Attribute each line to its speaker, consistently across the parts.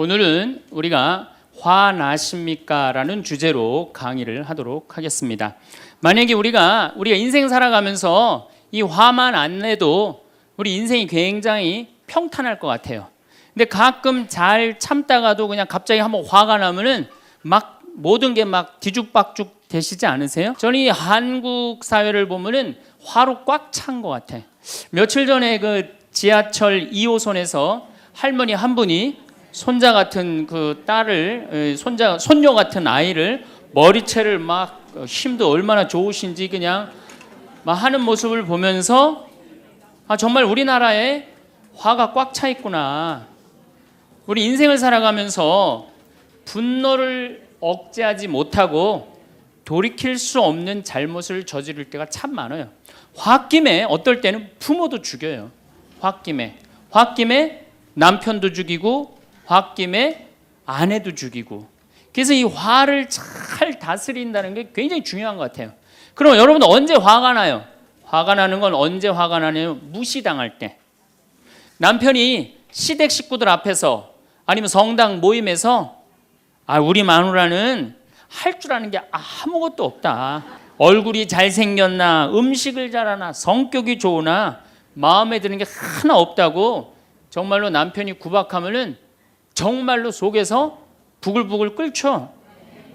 Speaker 1: 오늘은 우리가 화나십니까? 라는 주제로 강의를 하도록 하겠습니다. 만약에 우리가 인생 살아가면서 이 화만 안 내도 우리 인생이 굉장히 평탄할 것 같아요. 근데 가끔 잘 참다가도 그냥 갑자기 한번 화가 나면은 막 모든 게 막 뒤죽박죽 되시지 않으세요? 저는 이 한국 사회를 보면은 화로 꽉 찬 것 같아. 며칠 전에 그 지하철 2호선에서 할머니 한 분이 손자 같은 그 딸을 손녀 같은 아이를 머리채를 막 힘도 얼마나 좋으신지 그냥 막 하는 모습을 보면서 정말 우리나라에 화가 꽉 차 있구나. 우리 인생을 살아가면서 분노를 억제하지 못하고 돌이킬 수 없는 잘못을 저지를 때가 참 많아요. 홧김에 어떨 때는 부모도 죽여요. 홧김에 남편도 죽이고 홧김에 아내도 죽이고. 그래서 이 화를 잘 다스린다는 게 굉장히 중요한 것 같아요. 그럼 여러분 언제 화가 나요? 화가 나는 건 언제 화가 나냐면 무시당할 때. 남편이 시댁 식구들 앞에서 아니면 성당 모임에서 우리 마누라는 할 줄 아는 게 아무것도 없다. 얼굴이 잘생겼나, 음식을 잘하나, 성격이 좋으나 마음에 드는 게 하나 없다고 정말로 남편이 구박하면은 정말로 속에서 부글부글 끓죠.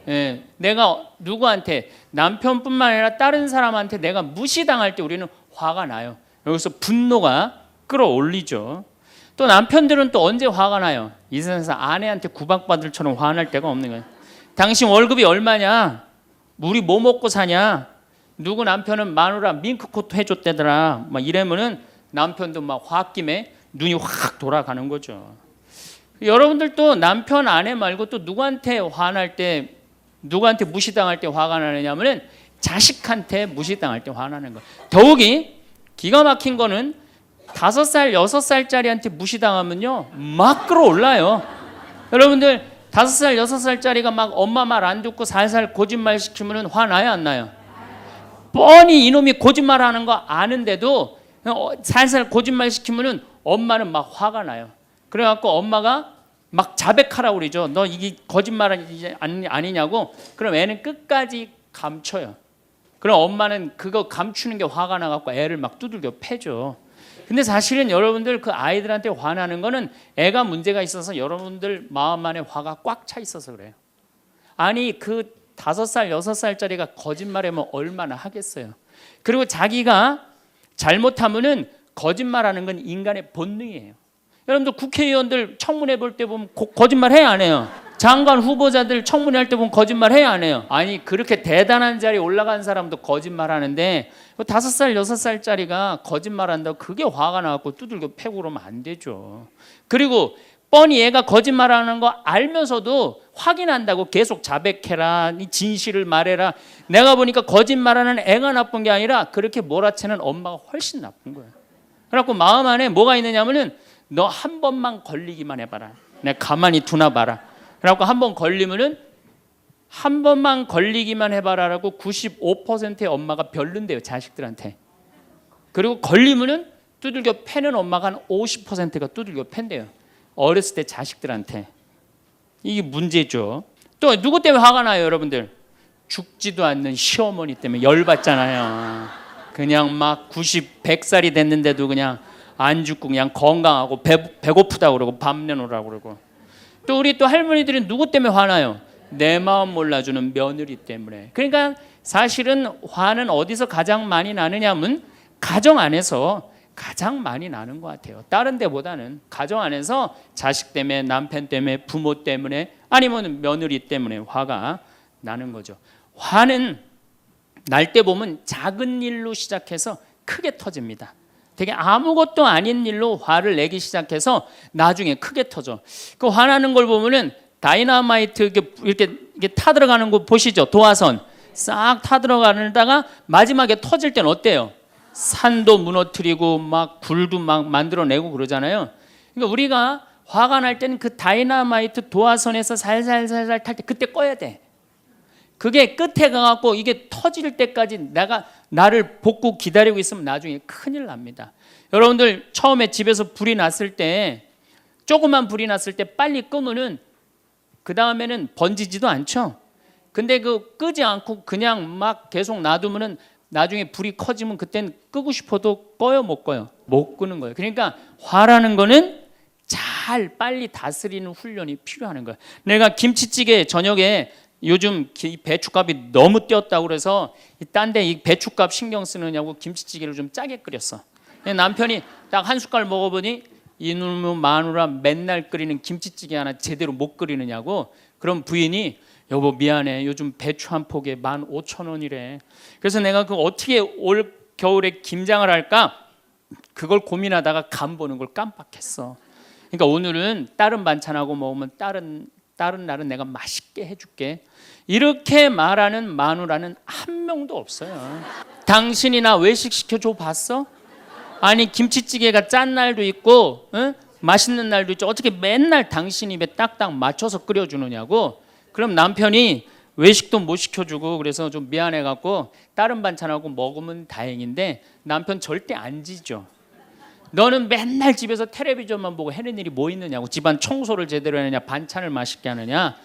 Speaker 1: 예, 내가 누구한테, 남편뿐만 아니라 다른 사람한테 내가 무시당할 때 우리는 화가 나요. 여기서 분노가 끌어올리죠. 또 남편들은 또 언제 화가 나요? 이 세상에서 아내한테 구박받을처럼 화날 때가 없는 거예요. 당신 월급이 얼마냐? 우리 뭐 먹고 사냐? 누구 남편은 마누라 밍크코트 해줬대더라. 막 이러면은 남편도 막 홧김에 눈이 확 돌아가는 거죠. 여러분들도 남편, 아내 말고 또 누구한테 화날 때, 누구한테 무시당할 때 화가 나느냐면은 자식한테 무시당할 때 화나는 거예요. 더욱이 기가 막힌 거는 5살, 6살짜리한테 무시당하면요 막 끌어올라요. 여러분들 5살, 6살짜리가 막 엄마 말 안 듣고 살살 거짓말 시키면은 화나요, 안 나요? 뻔히 이놈이 거짓말하는 거 아는데도 살살 거짓말 시키면은 엄마는 막 화가 나요. 그래갖고 엄마가 막 자백하라고 그러죠. 너 이게 거짓말 아니냐고. 그럼 애는 끝까지 감춰요. 그럼 엄마는 그거 감추는 게 화가 나갖고 애를 막 두들겨 패죠. 근데 사실은 여러분들 그 아이들한테 화나는 거는 애가 문제가 있어서 여러분들 마음 안에 화가 꽉 차 있어서 그래요. 아니 그 5살, 6살짜리가 거짓말하면 얼마나 하겠어요. 그리고 자기가 잘못하면은 거짓말하는 건 인간의 본능이에요. 여러분들 국회의원들 청문회 볼 때 보면 거짓말 해야 안 해요? 장관 후보자들 청문회 할 때 보면 거짓말 해야 안 해요? 아니 그렇게 대단한 자리에 올라간 사람도 거짓말 하는데 5살, 6살짜리가 거짓말 한다고 그게 화가 나갖고 두들겨 패고 그러면 안 되죠. 그리고 뻔히 얘가 거짓말하는 거 알면서도 확인한다고 계속 자백해라, 진실을 말해라. 내가 보니까 거짓말하는 애가 나쁜 게 아니라 그렇게 몰아채는 엄마가 훨씬 나쁜 거예요. 그래갖고 마음 안에 뭐가 있느냐면은 너 한 번만 걸리기만 해봐라. 내가 가만히 두나 봐라. 그래갖고 한 번 걸리면은 한 번만 걸리기만 해봐라라고 95%의 엄마가 별론데요, 자식들한테. 그리고 걸리면은 두들겨 패는 엄마가 한 50%가 두들겨 팬대요. 어렸을 때 자식들한테. 이게 문제죠. 또 누구 때문에 화가 나요, 여러분들? 죽지도 않는 시어머니 때문에 열받잖아요. 그냥 막 90, 100살이 됐는데도 그냥 안 죽고 그냥 건강하고 배고프다고 그러고 밥 내놓으라고 그러고. 또 우리 또 할머니들은 누구 때문에 화나요? 내 마음 몰라주는 며느리 때문에. 그러니까 사실은 화는 어디서 가장 많이 나느냐면 가정 안에서 가장 많이 나는 것 같아요. 다른 데보다는 가정 안에서 자식 때문에, 남편 때문에, 부모 때문에, 아니면 며느리 때문에 화가 나는 거죠. 화는 날 때 보면 작은 일로 시작해서 크게 터집니다. 되게 아무것도 아닌 일로 화를 내기 시작해서 나중에 크게 터져. 그 화나는 걸 보면은 다이너마이트 이렇게 타들어가는 거 보시죠? 도화선 싹 타들어가다가 마지막에 터질 때는 어때요? 산도 무너뜨리고 막 불도 막 만들어내고 그러잖아요. 그러니까 우리가 화가 날 때는 그 다이너마이트 도화선에서 살살살살 탈 때 그때 꺼야 돼. 그게 끝에 가갖고 이게 터질 때까지 나를 복구 기다리고 있으면 나중에 큰일 납니다. 여러분들 처음에 집에서 불이 났을 때 조그만 불이 났을 때 빨리 끄면은 그 다음에는 번지지도 않죠. 근데 그 끄지 않고 그냥 막 계속 놔두면은 나중에 불이 커지면 그땐 끄고 싶어도 꺼요, 못 꺼요? 못 끄는 거예요. 그러니까 화라는 거는 잘 빨리 다스리는 훈련이 필요한 거예요. 내가 김치찌개 저녁에 요즘 배춧값이 너무 뛰었다고 그래서 딴 데 이 배춧값 신경 쓰느냐고 김치찌개를 좀 짜게 끓였어. 남편이 딱 한 숟갈 먹어보니 이놈의 마누라 맨날 끓이는 김치찌개 하나 제대로 못 끓이느냐고. 그럼 부인이 여보 미안해 요즘 배추 한 폭에 15,000원이래. 그래서 내가 그 어떻게 올 겨울에 김장을 할까 그걸 고민하다가 간 보는 걸 깜빡했어. 그러니까 오늘은 다른 반찬하고 먹으면 다른 날은 내가 맛있게 해줄게. 이렇게 말하는 마누라는 한 명도 없어요. 당신이나 외식 시켜줘 봤어? 아니 김치찌개가 짠 날도 있고 맛있는 날도 있죠. 어떻게 맨날 당신 입에 딱딱 맞춰서 끓여주느냐고. 그럼 남편이 외식도 못 시켜주고 그래서 좀 미안해갖고 다른 반찬하고 먹으면 다행인데 남편 절대 안 지죠. 너는 맨날 집에서 텔레비전만 보고 해는 일이 뭐 있느냐고. 집안 청소를 제대로 하느냐 반찬을 맛있게 하느냐.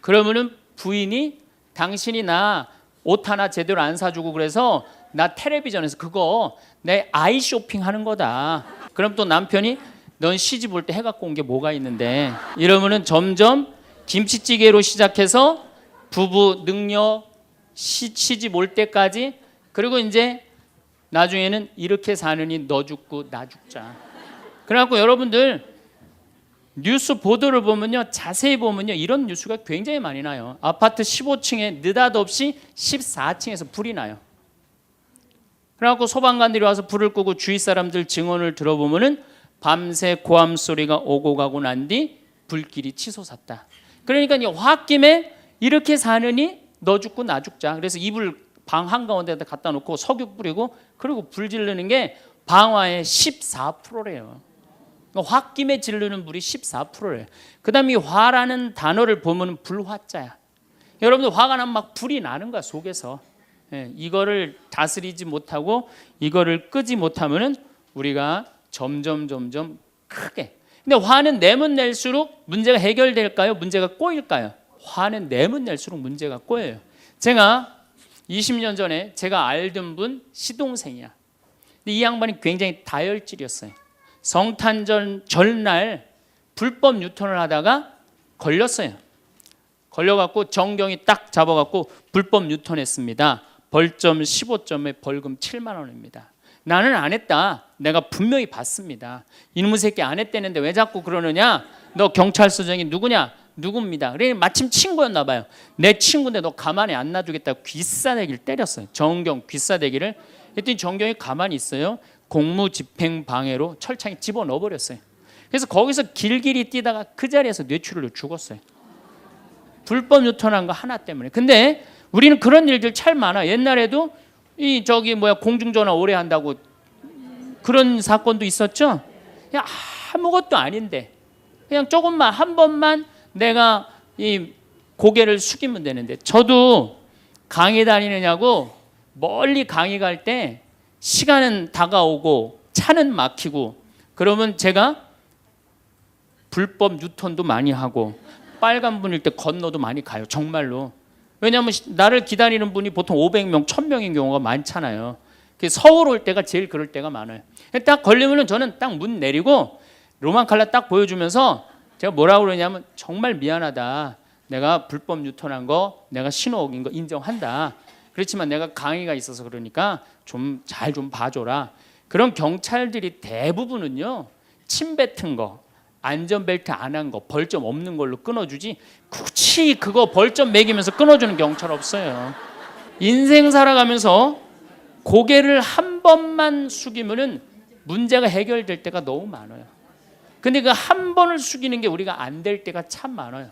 Speaker 1: 그러면은 부인이 당신이 나 옷 하나 제대로 안 사주고 그래서 나 텔레비전에서 그거 내 아이 쇼핑 하는 거다. 그럼 또 남편이 넌 시집 올 때 해 갖고 온 게 뭐가 있는데. 이러면은 점점 김치찌개로 시작해서 부부 능력 시집 올 때까지, 그리고 이제 나중에는 이렇게 사느니 너 죽고 나 죽자. 그래갖고 여러분들 뉴스 보도를 보면요, 자세히 보면요, 이런 뉴스가 굉장히 많이 나요. 아파트 15층에 느닷없이 14층에서 불이 나요. 그래갖고 소방관들이 와서 불을 끄고 주위 사람들 증언을 들어보면은 밤새 고함 소리가 오고 가고 난 뒤 불길이 치솟았다. 그러니까 이 홧김에 이렇게 사느니 너 죽고 나 죽자. 그래서 이불 방 한가운데다 갖다 놓고 석유 뿌리고 그리고 불 지르는 게 방화의 14%래요. 홧김에 지르는 불이 14%래요. 그 다음에 이 화라는 단어를 보면 불화자야. 여러분들 화가 나면 막 불이 나는 거야 속에서. 이거를 다스리지 못하고 이거를 끄지 못하면은 우리가 점점 크게. 근데 화는 내면 낼수록 문제가 해결될까요? 문제가 꼬일까요? 화는 내면 낼수록 문제가 꼬여요. 제가 20년 전에 제가 알던 분 시동생이야. 근데 이 양반이 굉장히 다혈질이었어요. 성탄절 전날 불법 유턴을 하다가 걸렸어요. 걸려갖고 정경이 딱 잡아갖고 불법 유턴했습니다. 벌점 15점에 벌금 7만 원입니다. 나는 안 했다. 내가 분명히 봤습니다. 이놈의 새끼 안 했다는데 왜 자꾸 그러느냐? 너 경찰서장이 누구냐? 누굽니다. 그래 마침 친구였나 봐요. 내 친구인데 너 가만히 안 놔두겠다고 귀싸대기를 때렸어요. 정경 귀싸대기를. 했더니 정경이 가만히 있어요. 공무집행방해로 철창에 집어넣어 버렸어요. 그래서 거기서 길길이 뛰다가 그 자리에서 뇌출혈로 죽었어요. 불법 유턴한 거 하나 때문에. 근데 우리는 그런 일들 참 많아. 옛날에도 이 공중전화 오래 한다고 그런 사건도 있었죠. 그냥 아무것도 아닌데 그냥 조금만 한 번만 내가 이 고개를 숙이면 되는데. 저도 강의 다니느냐고 멀리 강의 갈 때 시간은 다가오고 차는 막히고 그러면 제가 불법 유턴도 많이 하고 빨간불일 때 건너도 많이 가요. 정말로. 왜냐하면 나를 기다리는 분이 보통 500명, 1000명인 경우가 많잖아요. 서울 올 때가 제일 그럴 때가 많아요. 딱 걸리면 저는 딱 문 내리고 로만 칼라 딱 보여주면서 제가 뭐라고 그러냐면 정말 미안하다. 내가 불법 유턴한 거 내가 신호 어긴 거 인정한다. 그렇지만 내가 강의가 있어서 그러니까 좀 잘 좀 봐줘라. 그런 경찰들이 대부분은요, 침 뱉은 거, 안전벨트 안 한 거, 벌점 없는 걸로 끊어주지 굳이 그거 벌점 매기면서 끊어주는 경찰 없어요. 인생 살아가면서 고개를 한 번만 숙이면은 문제가 해결될 때가 너무 많아요. 근데 그 한 번을 숙이는 게 우리가 안 될 때가 참 많아요.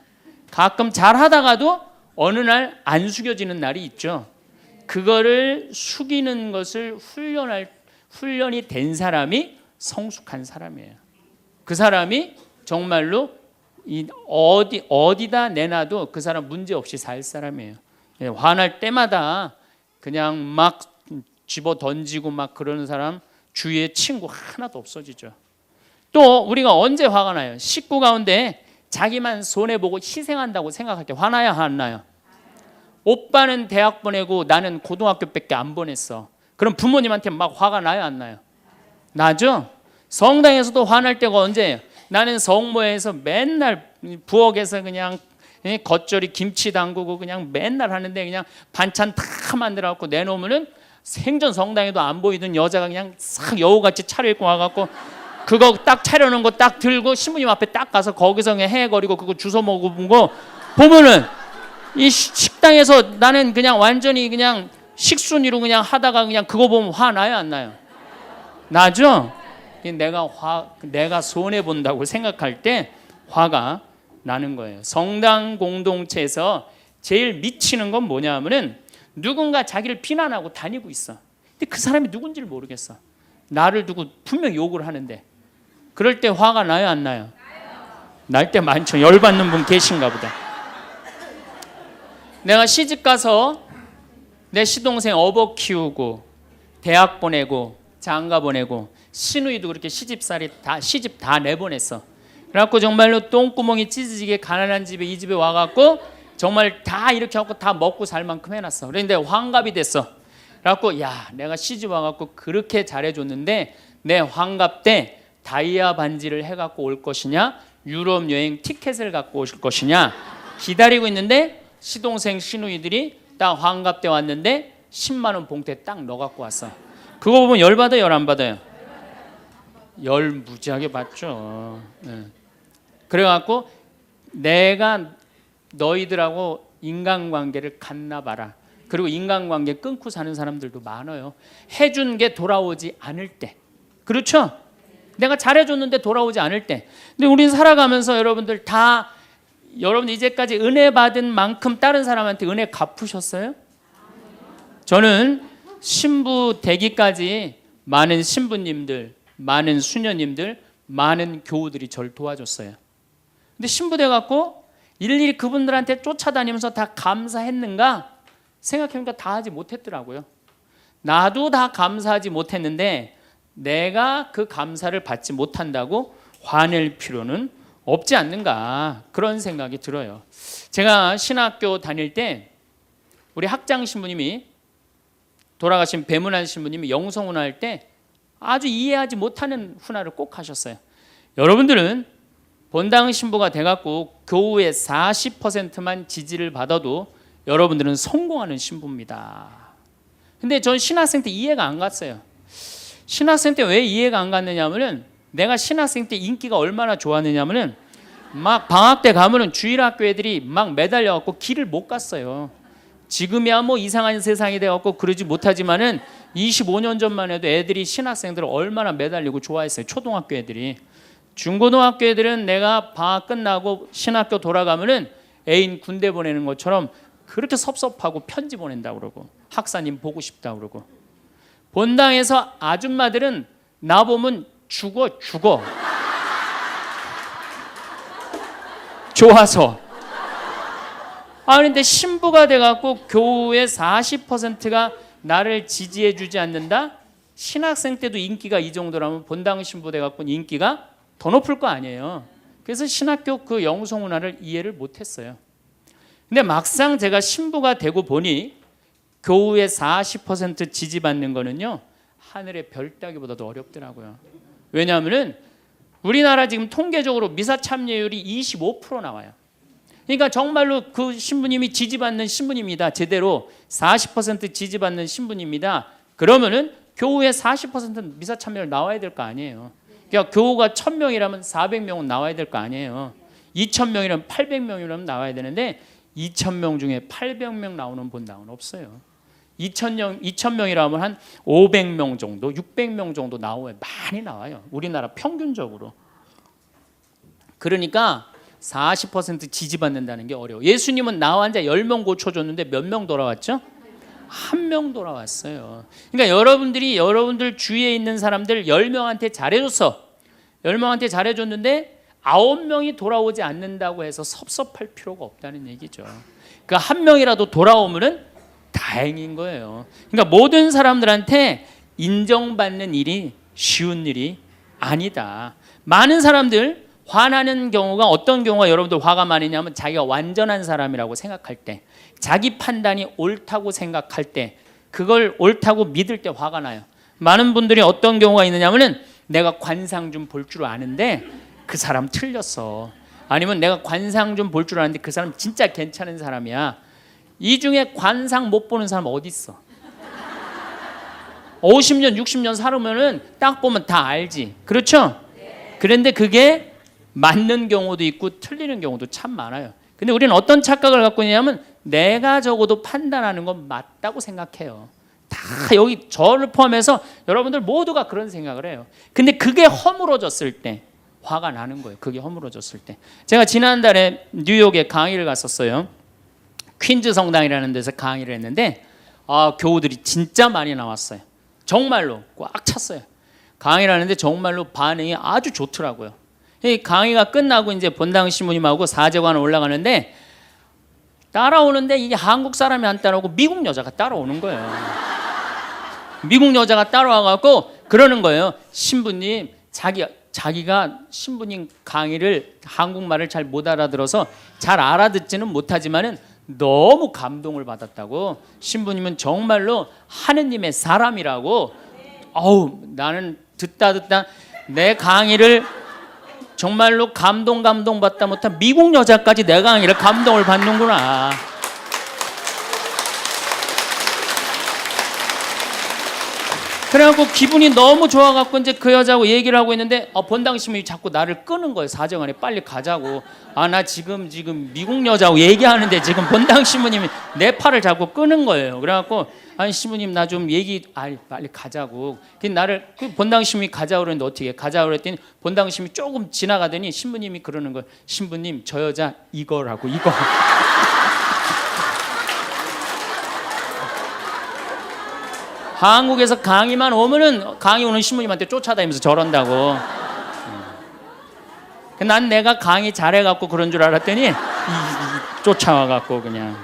Speaker 1: 가끔 잘 하다가도 어느 날 안 숙여지는 날이 있죠. 그거를 숙이는 것을 훈련이 된 사람이 성숙한 사람이에요. 그 사람이 정말로 어디다 내놔도 그 사람 문제 없이 살 사람이에요. 화날 때마다 그냥 막 집어 던지고 막 그러는 사람 주위에 친구 하나도 없어지죠. 또 우리가 언제 화가 나요? 식구 가운데 자기만 손해보고 희생한다고 생각할 때 화나요, 안 나요? 오빠는 대학 보내고 나는 고등학교밖에 안 보냈어. 그럼 부모님한테 막 화가 나요, 안 나요? 나죠? 성당에서도 화날 때가 언제예요? 나는 성모에서 맨날 부엌에서 그냥 겉절이 김치 담그고 그냥 맨날 하는데 그냥 반찬 다 만들어 갖고 내놓으면은 생전 성당에도 안 보이던 여자가 그냥 싹 여우같이 차려입고 와갖고 그거 딱 차려놓은 거 딱 들고 신부님 앞에 딱 가서 거기서 그냥 헤거리고 그거 주워 먹은 거 보면은 이 식당에서 나는 그냥 완전히 그냥 식순이로 그냥 하다가 그냥 그거 보면 화 나요, 안 나요? 나죠? 내가 손해 본다고 생각할 때 화가 나는 거예요. 성당 공동체에서 제일 미치는 건 뭐냐면은 누군가 자기를 비난하고 다니고 있어. 근데 그 사람이 누군지를 모르겠어. 나를 두고 분명 욕을 하는데 그럴 때 화가 나요, 안 나요? 날 때 많죠. 열받는 분 계신가 보다. 내가 시집 가서 내 시동생 어버 키우고 대학 보내고 장가 보내고 시누이도 그렇게 시집 다 내보냈어. 그래갖고 정말로 똥구멍이 찢어지게 가난한 집에 이 집에 와갖고 정말 다 이렇게 하고 다 먹고 살 만큼 해놨어. 그런데 환갑이 됐어. 그래갖고 야, 내가 시집 와갖고 그렇게 잘해줬는데 내 환갑 때 다이아 반지를 해갖고 올 것이냐, 유럽 여행 티켓을 갖고 오실 것이냐 기다리고 있는데 시동생 시누이들이 딱 환갑 때 왔는데 10만 원 봉투에 딱 넣어갖고 왔어. 그거 보면 열 받아요, 열 안 받아요? 열 무지하게 받죠. 그래갖고 내가 너희들하고 인간관계를 갖나 봐라. 그리고 인간관계 끊고 사는 사람들도 많아요. 해준 게 돌아오지 않을 때. 그렇죠? 내가 잘해줬는데 돌아오지 않을 때. 근데 우리는 살아가면서 여러분들 이제까지 은혜 받은 만큼 다른 사람한테 은혜 갚으셨어요? 저는 신부 되기까지 많은 신부님들, 많은 수녀님들, 많은 교우들이 저를 도와줬어요. 근데 신부 돼갖고 일일이 그분들한테 쫓아다니면서 다 감사했는가? 생각해보니까 다 하지 못했더라고요. 나도 다 감사하지 못했는데 내가 그 감사를 받지 못한다고 화낼 필요는 없지 않는가, 그런 생각이 들어요. 제가 신학교 다닐 때 우리 학장 신부님이, 돌아가신 배문환 신부님이 영성훈화 할 때 아주 이해하지 못하는 훈화를 꼭 하셨어요. 여러분들은 본당 신부가 돼갖고 교우의 40%만 지지를 받아도 여러분들은 성공하는 신부입니다. 근데 전 신학생 때 이해가 안 갔어요. 신학생 때 왜 이해가 안 갔느냐면은, 내가 신학생 때 인기가 얼마나 좋았느냐면은 막 방학 때 가면은 주일학교 애들이 막 매달려갖고 길을 못 갔어요. 지금이야 뭐 이상한 세상이 돼갖고 그러지 못하지만은 25년 전만 해도 애들이 신학생들을 얼마나 매달리고 좋아했어요. 초등학교 애들이. 중고등학교 애들은 내가 방학 끝나고 신학교 돌아가면은 애인 군대 보내는 것처럼 그렇게 섭섭하고 편지 보낸다고 그러고 학사님 보고 싶다고 그러고, 본당에서 아줌마들은 나 보면 죽어 좋아서. 그런데 신부가 돼갖고 교우의 40%가 나를 지지해 주지 않는다? 신학생 때도 인기가 이 정도라면 본당 신부 돼갖고 인기가 더 높을 거 아니에요. 그래서 신학교 그 영성훈화를 이해를 못했어요. 근데 막상 제가 신부가 되고 보니 교우의 40% 지지받는 거는요, 하늘의 별 따기보다도 어렵더라고요. 왜냐하면은 우리나라 지금 통계적으로 미사 참여율이 25% 나와요. 그러니까 정말로 그 신부님이 지지받는 신부님이다, 제대로 40% 지지받는 신부님이다, 그러면은 교우의 40% 미사 참여율 나와야 될 거 아니에요. 그러니까 교우가 1000명이라면 400명은 나와야 될 거 아니에요. 2000명이라면 800명이라면 나와야 되는데 2000명 중에 800명 나오는 본당은 없어요. 2000명이라면 한 500명 정도, 600명 정도 나와요. 많이 나와요. 우리나라 평균적으로. 그러니까 40% 지지받는다는 게 어려워. 예수님은 나 환자 10명 고쳐줬는데 몇 명 돌아왔죠? 1명 돌아왔어요. 그러니까 여러분들 주위에 있는 사람들 10명한테 잘해줬어. 10명한테 잘해줬는데 9명이 돌아오지 않는다고 해서 섭섭할 필요가 없다는 얘기죠. 그러니까 1명이라도 돌아오면은 다행인 거예요. 그러니까 모든 사람들한테 인정받는 일이 쉬운 일이 아니다. 많은 사람들 화나는 경우가 어떤 경우가 여러분들 화가 많이 나면 자기가 완전한 사람이라고 생각할 때, 자기 판단이 옳다고 생각할 때, 그걸 옳다고 믿을 때 화가 나요. 많은 분들이 어떤 경우가 있느냐면은 내가 관상 좀 볼 줄 아는데 그 사람 틀렸어. 아니면 내가 관상 좀 볼 줄 아는데 그 사람 진짜 괜찮은 사람이야. 이 중에 관상 못 보는 사람 어디 있어? 50년, 60년 살으면은 딱 보면 다 알지. 그렇죠? 그런데 그게 맞는 경우도 있고 틀리는 경우도 참 많아요. 근데 우리는 어떤 착각을 갖고 있냐면 내가 적어도 판단하는 건 맞다고 생각해요. 다 여기 저를 포함해서 여러분들 모두가 그런 생각을 해요. 근데 그게 허물어졌을 때 화가 나는 거예요. 그게 허물어졌을 때. 제가 지난달에 뉴욕에 강의를 갔었어요. 퀸즈 성당이라는 데서 강의를 했는데 교우들이 진짜 많이 나왔어요. 정말로 꽉 찼어요. 강의를 하는데 정말로 반응이 아주 좋더라고요. 이 강의가 끝나고 이제 본당 신부님하고 사제관을 올라가는데 따라오는데 이게 한국 사람이 안 따라오고 미국 여자가 따라오는 거예요. 미국 여자가 따라와갖고 그러는 거예요. 신부님, 자기가 신부님 강의를 한국말을 잘 못 알아들어서 잘 알아듣지는 못하지만은 너무 감동을 받았다고. 신부님은 정말로 하느님의 사람이라고. 나는 듣다 내 강의를 정말로 감동받다 못한 미국 여자까지 내 강의를 감동을 받는구나. 그래갖고 기분이 너무 좋아갖고 이제 그 여자하고 얘기를 하고 있는데 본당 신부님이 자꾸 나를 끄는 거예요. 사정안에 빨리 가자고. 나 지금 미국 여자하고 얘기하는데 지금 본당 신부님이 내 팔을 자꾸 끄는 거예요. 그래갖고 아니 신부님 나 좀 빨리 가자고. 나를 본당 신부님이 가자고 그랬는데 어떻게 가자고 그랬더니 본당 신부님이 조금 지나가더니 신부님이 그러는 거예요. 신부님 저 여자 이거라고 이거. 한국에서 강의만 오면은 강의 오는 신부님한테 쫓아다니면서 저런다고. 난 내가 강의 잘해갖고 그런 줄 알았더니 쫓아와갖고 그냥.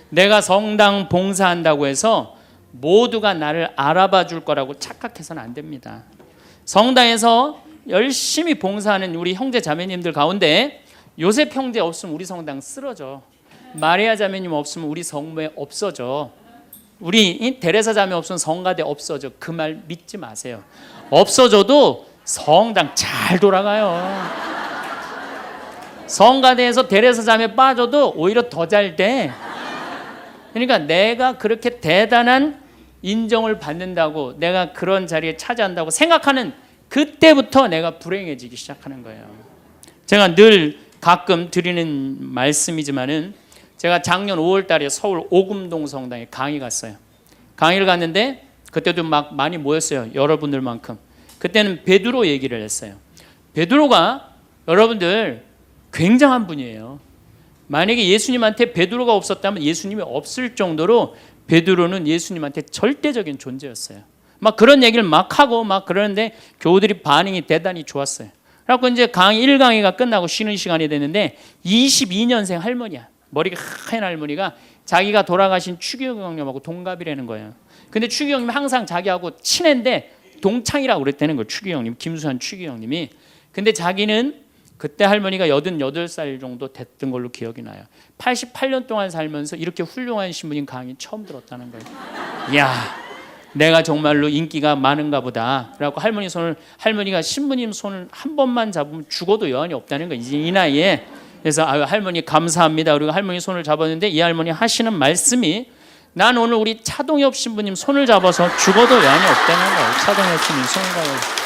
Speaker 1: 내가 성당 봉사한다고 해서 모두가 나를 알아봐 줄 거라고 착각해서는 안 됩니다. 성당에서 열심히 봉사하는 우리 형제 자매님들 가운데 요셉 형제 없으면 우리 성당 쓰러져. 마리아 자매님 없으면 우리 성모에 없어져. 우리 데레사 자매 없으면 성가대 없어져. 그 말 믿지 마세요. 없어져도 성당 잘 돌아가요. 성가대에서 데레사 자매 빠져도 오히려 더 잘 돼. 그러니까 내가 그렇게 대단한 인정을 받는다고, 내가 그런 자리에 차지한다고 생각하는 그때부터 내가 불행해지기 시작하는 거예요. 제가 늘 가끔 드리는 말씀이지만은 제가 작년 5월 달에 서울 오금동 성당에 강의 갔어요. 강의를 갔는데 그때도 막 많이 모였어요. 여러분들만큼. 그때는 베드로 얘기를 했어요. 베드로가 여러분들 굉장한 분이에요. 만약에 예수님한테 베드로가 없었다면 예수님이 없을 정도로 베드로는 예수님한테 절대적인 존재였어요. 막 그런 얘기를 막 하고 막 그러는데 교우들이 반응이 대단히 좋았어요. 그래서 이제 강의 1강의가 끝나고 쉬는 시간이 됐는데 22년생 할머니야. 머리가 하얀 할머니가 자기가 돌아가신 추기경 형님하고 동갑이라는 거예요. 근데 추기경 형님이 항상 자기하고 친한데 동창이라고 그랬다는 거예요. 추기경 형님, 김수환 추기경 형님이. 근데 자기는 그때 할머니가 88살 정도 됐던 걸로 기억이 나요. 88년 동안 살면서 이렇게 훌륭한 신부님 강의 처음 들었다는 거예요. 이야, 내가 정말로 인기가 많은가 보다. 그래갖고 할머니가 신부님 손을 한 번만 잡으면 죽어도 여한이 없다는 거예요. 이제 이 나이에. 그래서 할머니 감사합니다. 그리고 할머니 손을 잡았는데 이 할머니 하시는 말씀이 난 오늘 우리 차동엽 신부님 손을 잡아서 죽어도 여한이 없다는 거예요. 차동엽 신부님 손을 잡아서.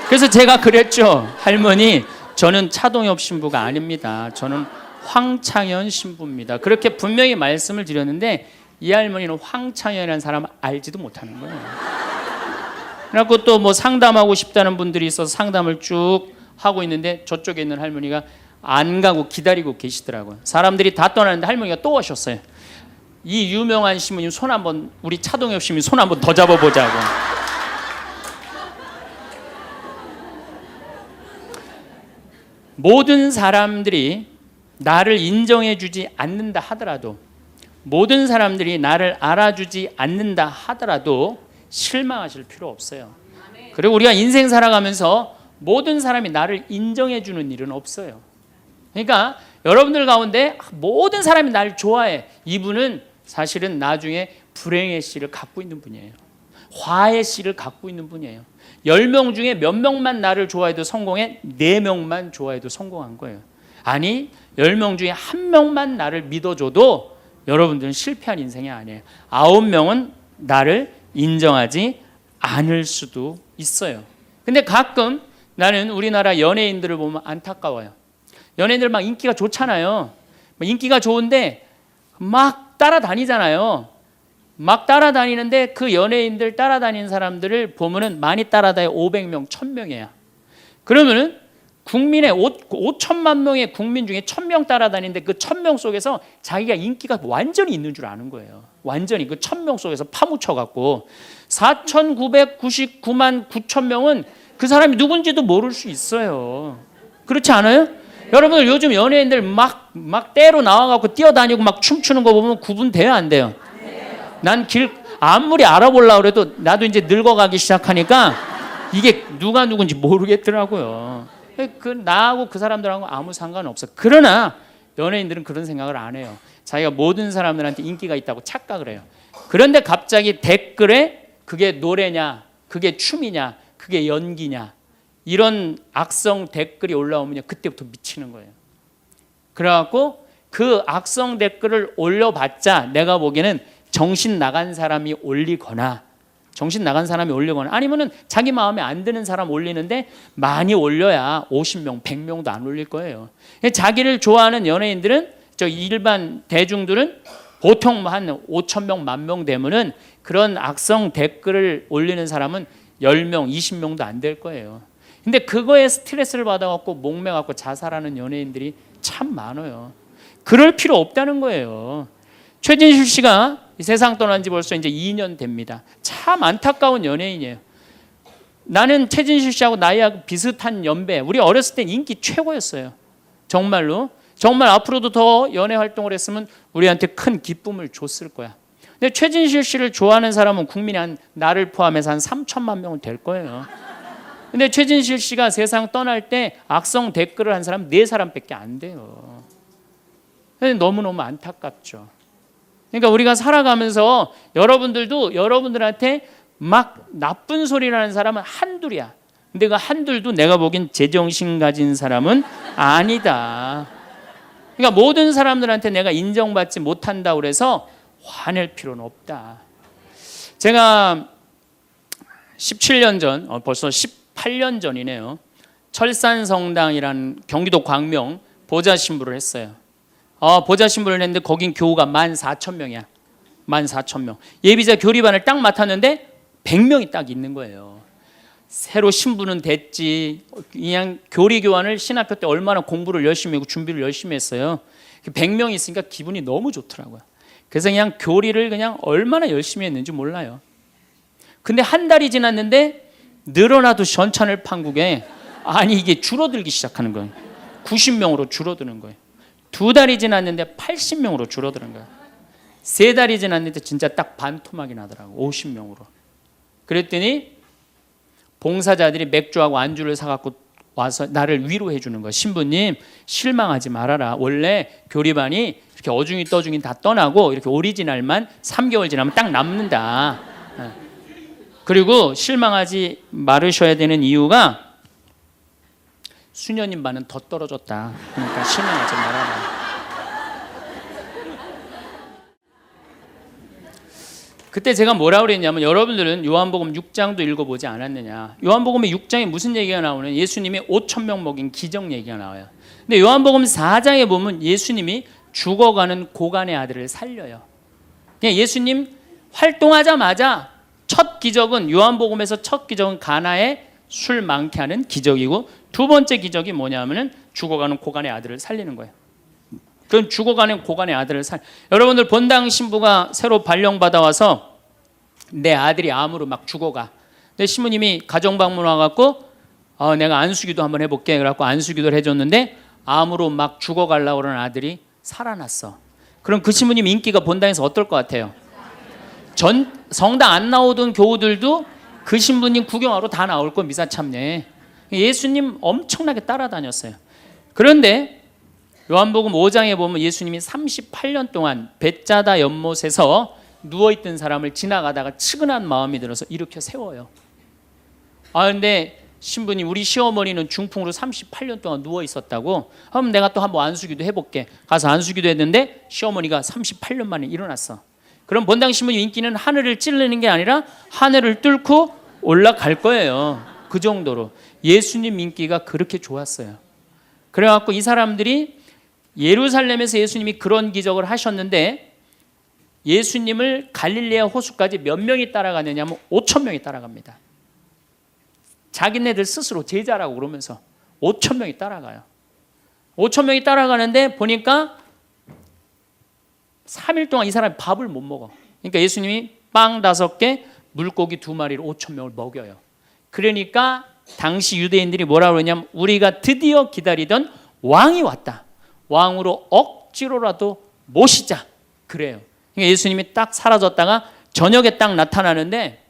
Speaker 1: 그래서 제가 그랬죠. 할머니 저는 차동엽 신부가 아닙니다. 저는 황창현 신부입니다. 그렇게 분명히 말씀을 드렸는데 이 할머니는 황창현이라는 사람을 알지도 못하는 거예요. 그래갖고 또 뭐 상담하고 싶다는 분들이 있어서 상담을 쭉 하고 있는데 저쪽에 있는 할머니가 안 가고 기다리고 계시더라고요. 사람들이 다 떠나는데 할머니가 또 오셨어요. 이 유명한 신부님 손 한번, 우리 차동엽 신부님 손 한번 더 잡아보자고. 모든 사람들이 나를 인정해 주지 않는다 하더라도, 모든 사람들이 나를 알아주지 않는다 하더라도 실망하실 필요 없어요. 그리고 우리가 인생 살아가면서 모든 사람이 나를 인정해 주는 일은 없어요. 그러니까 여러분들 가운데 모든 사람이 나를 좋아해. 이분은 사실은 나중에 불행의 씨를 갖고 있는 분이에요. 화의 씨를 갖고 있는 분이에요. 10명 중에 몇 명만 나를 좋아해도 성공해? 4명만 좋아해도 성공한 거예요. 아니 10명 중에 1명만 나를 믿어줘도 여러분들은 실패한 인생이 아니에요. 9명은 나를 인정하지 않을 수도 있어요. 근데 가끔 나는 우리나라 연예인들을 보면 안타까워요. 연예인들 막 인기가 좋잖아요. 인기가 좋은데 막 따라다니잖아요. 막 따라다니는데 그 연예인들 따라다니는 사람들을 보면은 많이 따라다녀 500명, 1000명이야. 그러면은 국민의 5천만 명의 국민 중에 1000명 따라다니는데 그 1000명 속에서 자기가 인기가 완전히 있는 줄 아는 거예요. 완전히 그 1000명 속에서 파묻혀 갖고 4999만 9천 명은 그 사람이 누군지도 모를 수 있어요. 그렇지 않아요? 여러분들 요즘 연예인들 막 때로 나와갖고 뛰어다니고 막 춤추는 거 보면 구분돼요, 안 돼요? 난 아무리 알아보려고 그래도 나도 이제 늙어가기 시작하니까 이게 누가 누군지 모르겠더라고요. 나하고 그 사람들하고 아무 상관없어. 그러나 연예인들은 그런 생각을 안 해요. 자기가 모든 사람들한테 인기가 있다고 착각을 해요. 그런데 갑자기 댓글에 그게 노래냐, 그게 춤이냐, 그게 연기냐 이런 악성 댓글이 올라오면 그때부터 미치는 거예요. 그래갖고 그 악성 댓글을 올려봤자 내가 보기에는 정신 나간 사람이 올리거나 아니면은 자기 마음에 안 드는 사람 올리는데 많이 올려야 50명, 100명도 안 올릴 거예요. 자기를 좋아하는 연예인들은 저 일반 대중들은 보통 한 5,000명, 10,000명 되면은 그런 악성 댓글을 올리는 사람은 10명, 20명도 안 될 거예요. 근데 그거에 스트레스를 받아갖고 목매갖고 자살하는 연예인들이 참 많아요. 그럴 필요 없다는 거예요. 최진실 씨가 세상 떠난 지 벌써 이제 2년 됩니다. 참 안타까운 연예인이에요. 나는 최진실 씨하고 나이하고 비슷한 연배. 우리 어렸을 땐 인기 최고였어요. 정말로. 정말 앞으로도 더 연애 활동을 했으면 우리한테 큰 기쁨을 줬을 거야. 근데 최진실 씨를 좋아하는 사람은 국민이 나를 포함해서 한 3천만 명은 될 거예요. 근데 최진실 씨가 세상 떠날 때 악성 댓글을 한 사람 4사람밖에 안 돼요. 너무너무 안타깝죠. 그러니까 우리가 살아가면서 여러분들도 여러분들한테 막 나쁜 소리를 하는 사람은 한둘이야. 근데 그 한둘도 내가 보기엔 제정신 가진 사람은 아니다. 그러니까 모든 사람들한테 내가 인정받지 못한다고 그래서 화낼 필요는 없다. 제가 17년 전, 벌써 18년 전이네요. 철산성당이라는 경기도 광명 보좌 신부를 했어요. 보좌 신부를 했는데 거긴 교우가 14,000명이야. 14,000명. 예비자 교리반을 딱 맡았는데 100명이 딱 있는 거예요. 새로 신부는 됐지. 그냥 교리 교환을 신학교 때 얼마나 공부를 열심히 하고 준비를 열심히 했어요. 100명이 있으니까 기분이 너무 좋더라고요. 그래서 그냥 교리를 그냥 얼마나 열심히 했는지 몰라요. 근데 한 달이 지났는데 늘어나도 전찬을 판국에 아니 이게 줄어들기 시작하는 거예요. 90명으로 줄어드는 거예요. 2달이 지났는데 80명으로 줄어드는 거예요. 3달이 지났는데 진짜 딱 반토막이 나더라고. 50명으로. 그랬더니 봉사자들이 맥주하고 안주를 사갖고 와서 나를 위로해 주는 거예요. 신부님 실망하지 말아라. 원래 교리반이 이렇게 어중이 떠중이 다 떠나고 이렇게 오리지널만 3개월 지나면 딱 남는다. 그리고 실망하지 말으셔야 되는 이유가 수녀님 반은 더 떨어졌다. 그러니까 실망하지 말아라. 그때 제가 뭐라고 그랬냐면 여러분들은 요한복음 6장도 읽어보지 않았느냐. 요한복음의 6장에 무슨 얘기가 나오는 예수님이 5,000명 먹인 기적 얘기가 나와요. 근데 요한복음 4장에 보면 예수님이 죽어가는 고간의 아들을 살려요. 그냥 예수님 활동하자마자 첫 기적은 요한복음에서 첫 기적은 가나에 술 많게 하는 기적이고 두 번째 기적이 뭐냐면은 죽어가는 고간의 아들을 살리는 거예요. 그럼 죽어가는 고간의 아들을 여러분들 본당 신부가 새로 발령받아 와서 내 아들이 암으로 막 죽어가. 근데 신부님이 가정 방문 와갖고 내가 안수기도 한번 해볼게. 그래갖고 안수기도를 해줬는데 암으로 막 죽어가려고 그러는 아들이 살아났어. 그럼 그 신부님 인기가 본당에서 어떨 것 같아요? 성당 안 나오던 교우들도 그 신부님 구경하러 다 나올 거 미사 참여에. 예수님 엄청나게 따라다녔어요. 그런데 요한복음 5장에 보면 예수님이 38년 동안 벳자다 연못에서 누워있던 사람을 지나가다가 측은한 마음이 들어서 일으켜 세워요. 근데 신부님, 우리 시어머니는 중풍으로 38년 동안 누워 있었다고. 그럼 내가 또 한번 안수기도 해볼게. 가서 안수기도 했는데 시어머니가 38년 만에 일어났어. 그럼 본당 신부님 인기는 하늘을 찌르는 게 아니라 하늘을 뚫고 올라갈 거예요. 그 정도로 예수님 인기가 그렇게 좋았어요. 그래갖고 이 사람들이 예루살렘에서 예수님이 그런 기적을 하셨는데 예수님을 갈릴레아 호수까지 몇 명이 따라가느냐면 5천 명이 따라갑니다. 자기네들 스스로 제자라고 그러면서 5천 명이 따라가요. 5천 명이 따라가는데 보니까 3일 동안 이 사람이 밥을 못 먹어. 그러니까 예수님이 빵 5개, 물고기 2마리로 5천 명을 먹여요. 그러니까 당시 유대인들이 뭐라고 그러냐면 우리가 드디어 기다리던 왕이 왔다. 왕으로 억지로라도 모시자. 그래요. 그러니까 예수님이 딱 사라졌다가 저녁에 딱 나타나는데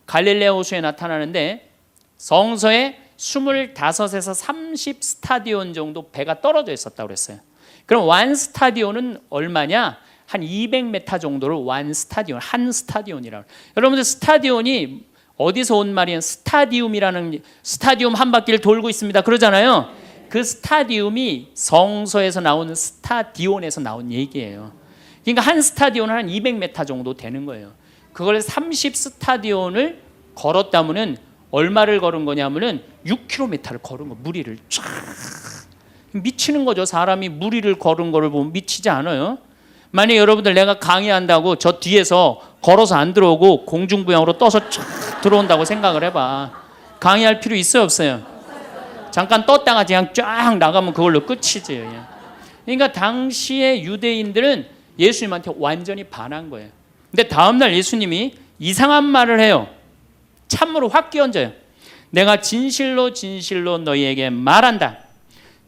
Speaker 1: 갈릴레아 호수에 나타나는데 성서에 25에서 30 스타디온 정도 배가 떨어져 있었다고 그랬어요. 그럼 완 스타디온은 얼마냐? 한 200m 정도를 완 스타디온, 한 스타디온이라고. 여러분들 스타디온이 어디서 온 말이에요? 스타디움이라는, 스타디움 한 바퀴를 돌고 있습니다 그러잖아요. 그 스타디움이 성서에서 나오는 스타디온에서 나온 얘기예요. 그러니까 한 스타디온은 한 200m 정도 되는 거예요. 그걸 30 스타디온을 걸었다면은 얼마를 걸은 거냐면은 6km를 걸은 거, 무리를 쫙. 미치는 거죠. 사람이 무리를 걸은 거를 보면 미치지 않아요? 만약 여러분들 내가 강의한다고 저 뒤에서 걸어서 안 들어오고 공중부양으로 떠서 쫙 들어온다고 생각을 해봐. 강의할 필요 있어요, 없어요? 잠깐 떴다가 그냥 쫙 나가면 그걸로 끝이지. 그러니까 당시의 유대인들은 예수님한테 완전히 반한 거예요. 근데 다음날 예수님이 이상한 말을 해요. 참으로 확 끼얹어요. 내가 진실로 진실로 너희에게 말한다.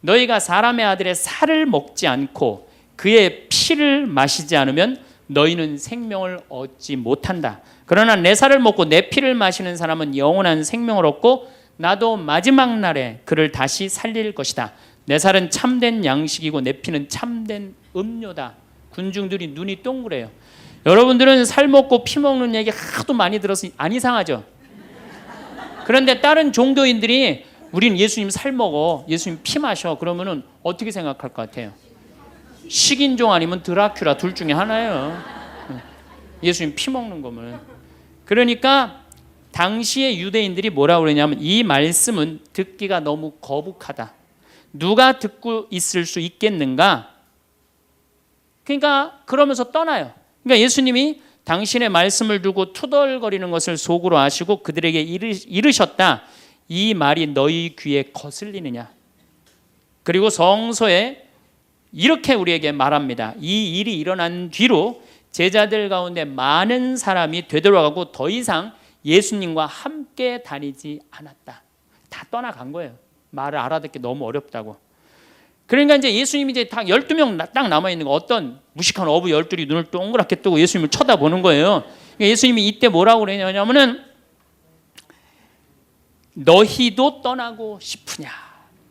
Speaker 1: 너희가 사람의 아들의 살을 먹지 않고 그의 피를 마시지 않으면 너희는 생명을 얻지 못한다. 그러나 내 살을 먹고 내 피를 마시는 사람은 영원한 생명을 얻고 나도 마지막 날에 그를 다시 살릴 것이다. 내 살은 참된 양식이고 내 피는 참된 음료다. 군중들이 눈이 동그래요. 여러분들은 살 먹고 피 먹는 얘기 하도 많이 들어서 안 이상하죠? 그런데 다른 종교인들이 우리는 예수님 살 먹어, 예수님 피 마셔 그러면은 어떻게 생각할 것 같아요? 식인종 아니면 드라큘라 둘 중에 하나예요. 예수님 피 먹는 거면. 그러니까 당시의 유대인들이 뭐라고 그러냐면 이 말씀은 듣기가 너무 거북하다. 누가 듣고 있을 수 있겠는가? 그러니까 그러면서 떠나요. 그러니까 예수님이 당신의 말씀을 두고 투덜거리는 것을 속으로 아시고 그들에게 이르셨다. 이 말이 너희 귀에 거슬리느냐? 그리고 성서에 이렇게 우리에게 말합니다. 이 일이 일어난 뒤로 제자들 가운데 많은 사람이 되돌아가고 더 이상 예수님과 함께 다니지 않았다. 다 떠나간 거예요. 말을 알아듣기 너무 어렵다고. 그러니까 이제 예수님이 이제 딱 12명 딱 남아있는 거, 어떤 무식한 어부 12이 눈을 동그랗게 뜨고 예수님을 쳐다보는 거예요. 그러니까 예수님이 이때 뭐라고 그러냐면은 너희도 떠나고 싶으냐.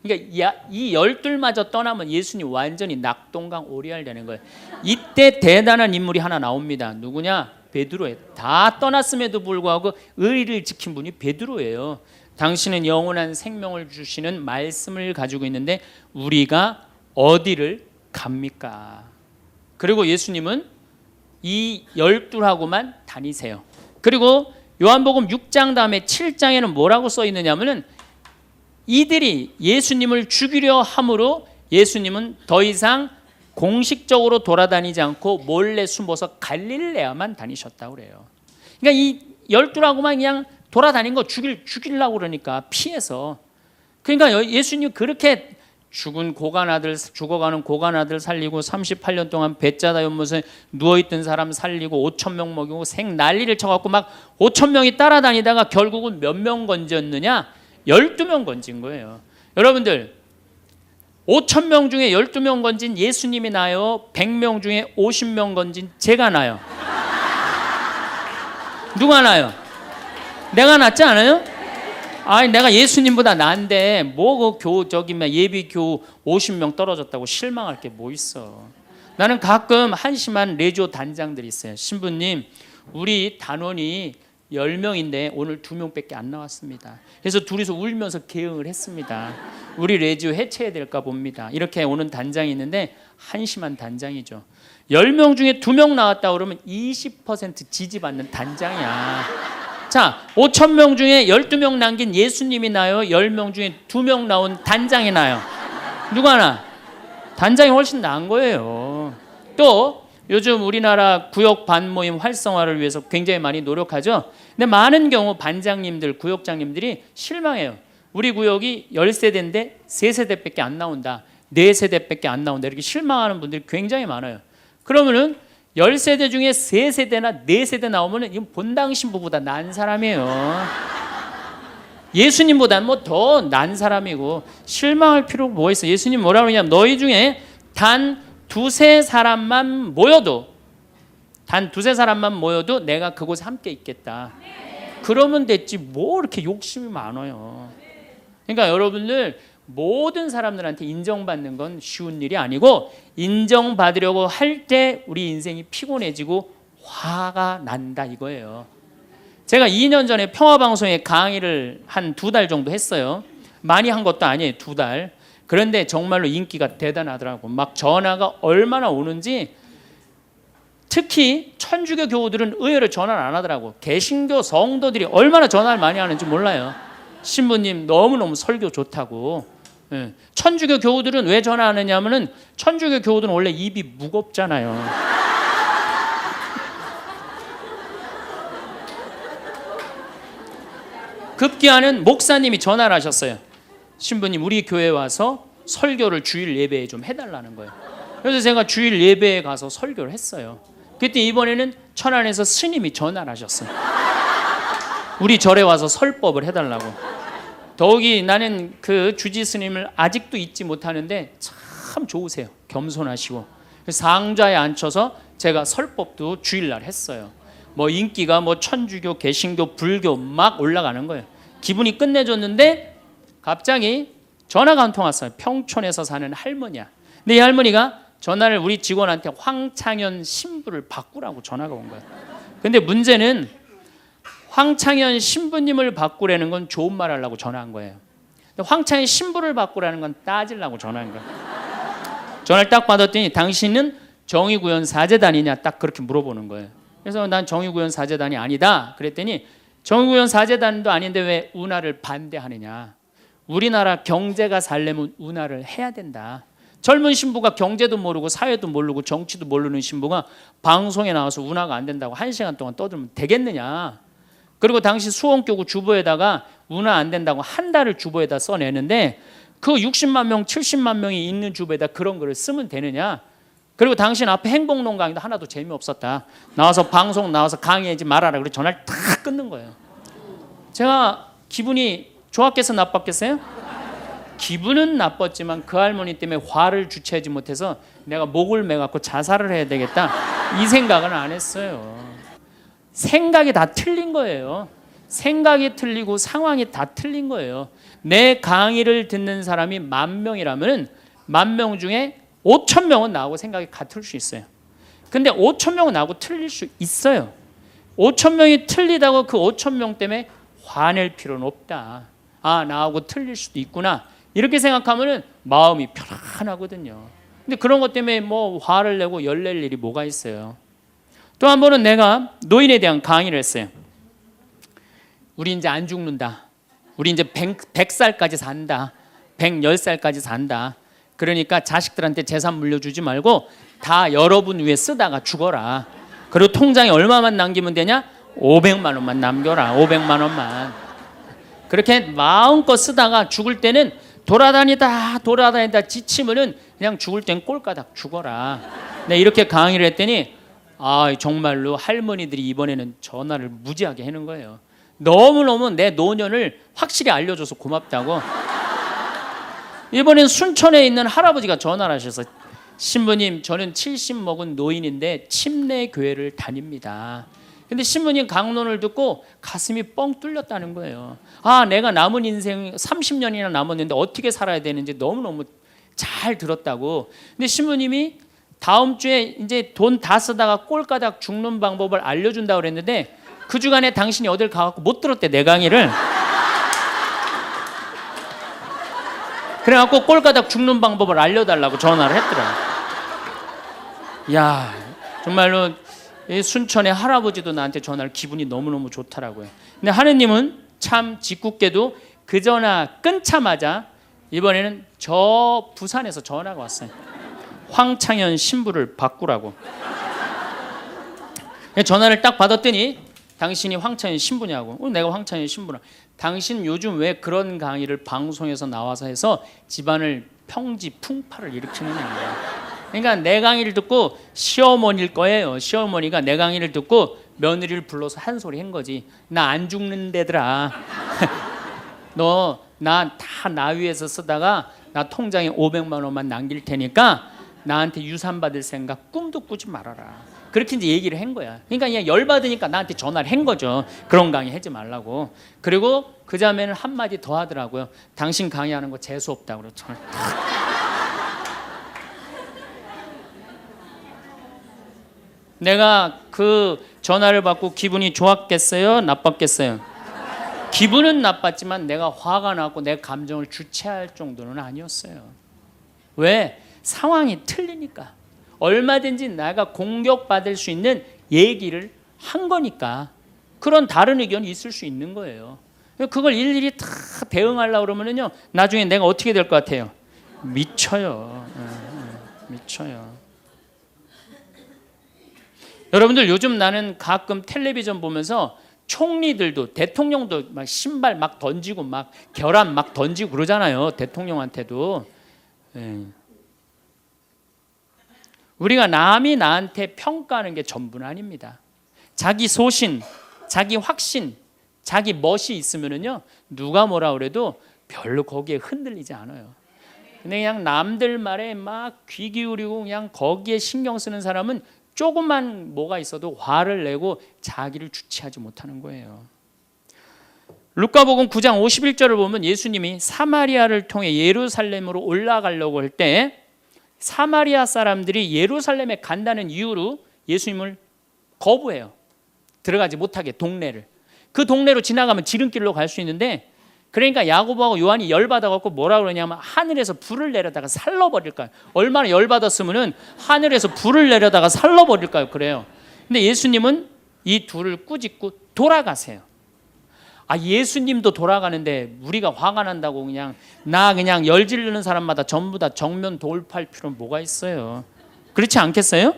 Speaker 1: 그러니까 이 12마저 떠나면 예수님 완전히 낙동강 오리알 되는 거예요. 이때 대단한 인물이 하나 나옵니다. 누구냐? 베드로예요. 다 떠났음에도 불구하고 의리를 지킨 분이 베드로예요. 당신은 영원한 생명을 주시는 말씀을 가지고 있는데 우리가 어디를 갑니까? 그리고 예수님은 이 12하고만 다니세요. 그리고 요한복음 6장 다음에 7장에는 뭐라고 써 있느냐면은 이들이 예수님을 죽이려 함으로 예수님은 더 이상 공식적으로 돌아다니지 않고 몰래 숨어서 갈릴레아만 다니셨다고 그래요. 그러니까 이 12하고만 그냥 돌아다닌 거 죽이려고 그러니까 피해서. 그러니까 예수님 그렇게 죽어가는 고간 아들 살리고 38년 동안 벳자다 연못에 누워있던 사람 살리고 5천 명 먹이고 생 난리를 쳐갖고 막 5천 명이 따라다니다가 결국은 몇 명 건졌느냐? 12명 건진 거예요. 여러분들 5천 명 중에 12명 건진 예수님이 나요? 100명 중에 50명 건진 제가 나요? 누가 나요? 내가 낫지 않아요? 아니 내가 예수님보다 나은데 뭐 그 예비교 50명 떨어졌다고 실망할 게 뭐 있어. 나는 가끔 한심한 레지오 단장들이 있어요. 신부님 우리 단원이 10명인데 오늘 2명밖에 안 나왔습니다. 그래서 둘이서 울면서 개응을 했습니다. 우리 레지오 해체해야 될까 봅니다. 이렇게 오는 단장이 있는데 한심한 단장이죠. 10명 중에 2명 나왔다 그러면 20% 지지받는 단장이야. 자, 5천 명 중에 12명 남긴 예수님이 나요? 10명 중에 2명 나온 단장이 나요? 누가 나? 단장이 훨씬 나은 거예요. 또 요즘 우리나라 구역 반모임 활성화를 위해서 굉장히 많이 노력하죠. 근데 많은 경우 반장님들, 구역장님들이 실망해요. 우리 구역이 10세대인데 3세대밖에 안 나온다. 4세대밖에 안 나온다. 이렇게 실망하는 분들이 굉장히 많아요. 그러면은 10세대 중에 3세대나 4세대 나오면은 이건 본당 신부보다 난 사람이에요. 예수님보다는 뭐 더 난 사람이고 실망할 필요가 뭐 있어. 예수님 뭐라 그러냐면 너희 중에 단 두세 사람만 모여도 내가 그곳에 함께 있겠다. 그러면 됐지 뭐 이렇게 욕심이 많아요. 그러니까 여러분들 모든 사람들한테 인정받는 건 쉬운 일이 아니고 인정받으려고 할 때 우리 인생이 피곤해지고 화가 난다 이거예요. 제가 2년 전에 평화방송에 강의를 한 2달 정도 했어요. 많이 한 것도 아니에요. 2달. 그런데 정말로 인기가 대단하더라고. 막 전화가 얼마나 오는지. 특히 천주교 교우들은 의외로 전화를 안 하더라고. 개신교 성도들이 얼마나 전화를 많이 하는지 몰라요. 신부님 너무너무 설교 좋다고. 천주교 교우들은 왜 전화하느냐 하면은 천주교 교우들은 원래 입이 무겁잖아요. 급기야는 목사님이 전화를 하셨어요. 신부님 우리 교회에 와서 설교를 주일 예배에 좀 해달라는 거예요. 그래서 제가 주일 예배에 가서 설교를 했어요. 그때 이번에는 천안에서 스님이 전화를 하셨어요. 우리 절에 와서 설법을 해달라고. 더욱이 나는 그 주지 스님을 아직도 잊지 못하는데 참 좋으세요. 겸손하시고. 상좌에 앉혀서 제가 설법도 주일날 했어요. 뭐 인기가 뭐 천주교, 개신교, 불교 막 올라가는 거예요. 기분이 끝내줬는데 갑자기 전화가 한 통 왔어요. 평촌에서 사는 할머니야. 근데 이 할머니가 전화를 우리 직원한테 황창현 신부를 바꾸라고 전화가 온 거예요. 근데 문제는 황창현 신부님을 바꾸라는 건 좋은 말 하려고 전화한 거예요. 근데 황창현 신부를 바꾸라는 건 따지려고 전화한 거예요. 전화를 딱 받았더니 당신은 정의구현 사제단이냐 딱 그렇게 물어보는 거예요. 그래서 난 정의구현 사제단이 아니다. 그랬더니 정의구현 사제단도 아닌데 왜 운하를 반대하느냐. 우리나라 경제가 살려면 운하를 해야 된다. 젊은 신부가 경제도 모르고 사회도 모르고 정치도 모르는 신부가 방송에 나와서 운하가 안 된다고 1시간 동안 떠들면 되겠느냐. 그리고 당시 수원교구 주보에다가 운하 안 된다고 한 달을 주보에다 써내는데 그 60만 명 70만 명이 있는 주보에다 그런 거를 쓰면 되느냐. 그리고 당신 앞에 행복론 강의도 하나도 재미없었다. 나와서 방송 나와서 강의하지 말아라. 그래서 전화를 탁 끊는 거예요. 제가 기분이 좋았겠어 나빴겠어요? 기분은 나빴지만 그 할머니 때문에 화를 주체하지 못해서 내가 목을 매갖고 자살을 해야 되겠다 이 생각은 안 했어요. 생각이 다 틀린 거예요. 생각이 틀리고 상황이 다 틀린 거예요. 내 강의를 듣는 사람이 10,000명이라면 10,000명 중에 5,000명은 나하고 생각이 같을 수 있어요. 근데 5,000명은 나하고 틀릴 수 있어요. 5,000명이 틀리다고 그 5,000명 때문에 화낼 필요는 없다. 아, 나하고 틀릴 수도 있구나. 이렇게 생각하면 마음이 편안하거든요. 근데 그런 것 때문에 뭐 화를 내고 열낼 일이 뭐가 있어요. 또 한 번은 내가 노인에 대한 강의를 했어요. 우리 이제 안 죽는다. 우리 이제 100살까지 산다. 110살까지 산다. 그러니까 자식들한테 재산 물려주지 말고 다 여러분 위해 쓰다가 죽어라. 그리고 통장에 얼마만 남기면 되냐? 500만 원만 남겨라. 500만 원만. 그렇게 마음껏 쓰다가 죽을 때는 돌아다니다 지치면은 그냥 죽을 땐 꼴까닥 죽어라. 네, 이렇게 강의를 했더니 아, 정말로 할머니들이 이번에는 전화를 무지하게 하는 거예요. 너무너무 내 노년을 확실히 알려줘서 고맙다고. 이번엔 순천에 있는 할아버지가 전화를 하셔서 신부님, 저는 70 먹은 노인인데 침례교회를 다닙니다. 근데 신부님 강론을 듣고 가슴이 뻥 뚫렸다는 거예요. 아, 내가 남은 인생 30년이나 남았는데 어떻게 살아야 되는지 너무너무 잘 들었다고. 근데 신부님이 다음 주에 이제 돈 다 쓰다가 꼴가닥 죽는 방법을 알려준다고 그랬는데 그 주간에 당신이 어딜 가갖고 못 들었대, 내 강의를. 그래갖고 꼴가닥 죽는 방법을 알려달라고 전화를 했더라. 야, 정말로 이 순천의 할아버지도 나한테 전화를, 기분이 너무너무 좋더라고요. 근데 하느님은 참 짓궂게도 그 전화 끊자마자 이번에는 저 부산에서 전화가 왔어요. 황창현 신부를 바꾸라고. 전화를 딱 받았더니 당신이 황창현 신부냐고. 내가 황창현 신부라. 당신 요즘 왜 그런 강의를 방송에서 나와서 해서 집안을 평지 풍파를 일으키느냐. 그러니까 내 강의를 듣고 시어머니일 거예요. 시어머니가 내 강의를 듣고 며느리를 불러서 한 소리 한 거지. 나 안 죽는데더라. 너 나 다 나위에서 쓰다가 나 통장에 500만 원만 남길 테니까 나한테 유산 받을 생각 꿈도 꾸지 말아라. 그렇게 이제 얘기를 한 거야. 그러니까 그냥 열받으니까 나한테 전화를 한 거죠. 그런 강의 하지 말라고. 그리고 그 자매는 한마디 더 하더라고요. 당신 강의하는 거 재수 없다고. 저는 내가 그 전화를 받고 기분이 좋았겠어요? 나빴겠어요? 기분은 나빴지만 내가 화가 나고 내 감정을 주체할 정도는 아니었어요. 왜? 상황이 틀리니까. 얼마든지 내가 공격받을 수 있는 얘기를 한 거니까. 그런 다른 의견이 있을 수 있는 거예요. 그걸 일일이 다 대응하려고 그러면요, 나중에 내가 어떻게 될 것 같아요? 미쳐요. 미쳐요. 여러분들, 요즘 나는 가끔 텔레비전 보면서 총리들도, 대통령도 막 신발 막 던지고 막 결함 막 던지고 그러잖아요. 대통령한테도. 우리가 남이 나한테 평가하는 게 전부는 아닙니다. 자기 소신, 자기 확신, 자기 멋이 있으면은요, 누가 뭐라 그래도 별로 거기에 흔들리지 않아요. 근데 그냥 남들 말에 막 귀 기울이고 그냥 거기에 신경 쓰는 사람은 조금만 뭐가 있어도 화를 내고 자기를 주체하지 못하는 거예요. 루카복음 9장 51절을 보면 예수님이 사마리아를 통해 예루살렘으로 올라가려고 할 때 사마리아 사람들이 예루살렘에 간다는 이유로 예수님을 거부해요. 들어가지 못하게, 동네를. 그 동네로 지나가면 지름길로 갈 수 있는데, 그러니까 야고보하고 요한이 열받아갖고 뭐라 그러냐면 하늘에서 불을 내려다가 살러버릴까요? 얼마나 열받았으면은 하늘에서 불을 내려다가 살러버릴까요? 그래요. 근데 예수님은 이 둘을 꾸짖고 돌아가세요. 아, 예수님도 돌아가는데 우리가 화가 난다고 그냥 열지르는 사람마다 전부 다 정면 돌파할 필요는 뭐가 있어요? 그렇지 않겠어요?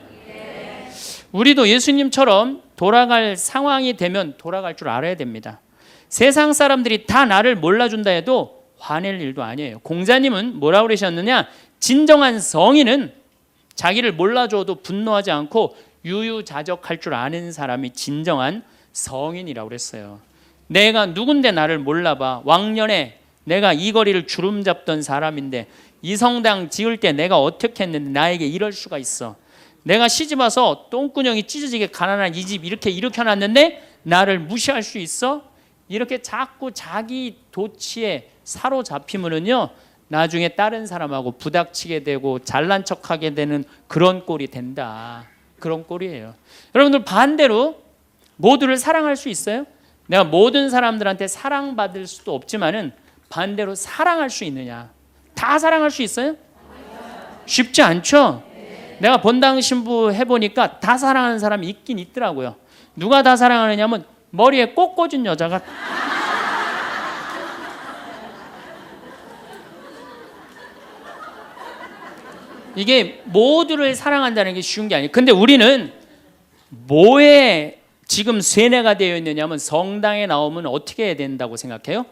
Speaker 1: 우리도 예수님처럼 돌아갈 상황이 되면 돌아갈 줄 알아야 됩니다. 세상 사람들이 다 나를 몰라준다 해도 화낼 일도 아니에요. 공자님은 뭐라고 그러셨느냐? 진정한 성인은 자기를 몰라줘도 분노하지 않고 유유자적할 줄 아는 사람이 진정한 성인이라고 그랬어요. 내가 누군데 나를 몰라봐. 왕년에 내가 이 거리를 주름 잡던 사람인데 이 성당 지을 때 내가 어떻게 했는데 나에게 이럴 수가 있어. 내가 시집와서 똥구녕이 찢어지게 가난한 이 집 이렇게 일으켜놨는데 나를 무시할 수 있어? 이렇게 자꾸 자기 도취에 사로잡히면은요, 나중에 다른 사람하고 부닥치게 되고 잘난 척하게 되는 그런 꼴이 된다. 그런 꼴이에요. 여러분들, 반대로 모두를 사랑할 수 있어요? 내가 모든 사람들한테 사랑받을 수도 없지만은 반대로 사랑할 수 있느냐? 다 사랑할 수 있어요? 쉽지 않죠? 내가 본당 신부 해보니까 다 사랑하는 사람이 있긴 있더라고요. 누가 다 사랑하느냐면 머리에 꽃 꽂은 여자가 이게 모두를 사랑한다는 게 쉬운 게 아니에요. 근데 우리는 뭐에 지금 세뇌가 되어 있느냐면 성당에 나오면 어떻게 해야 된다고 생각해요?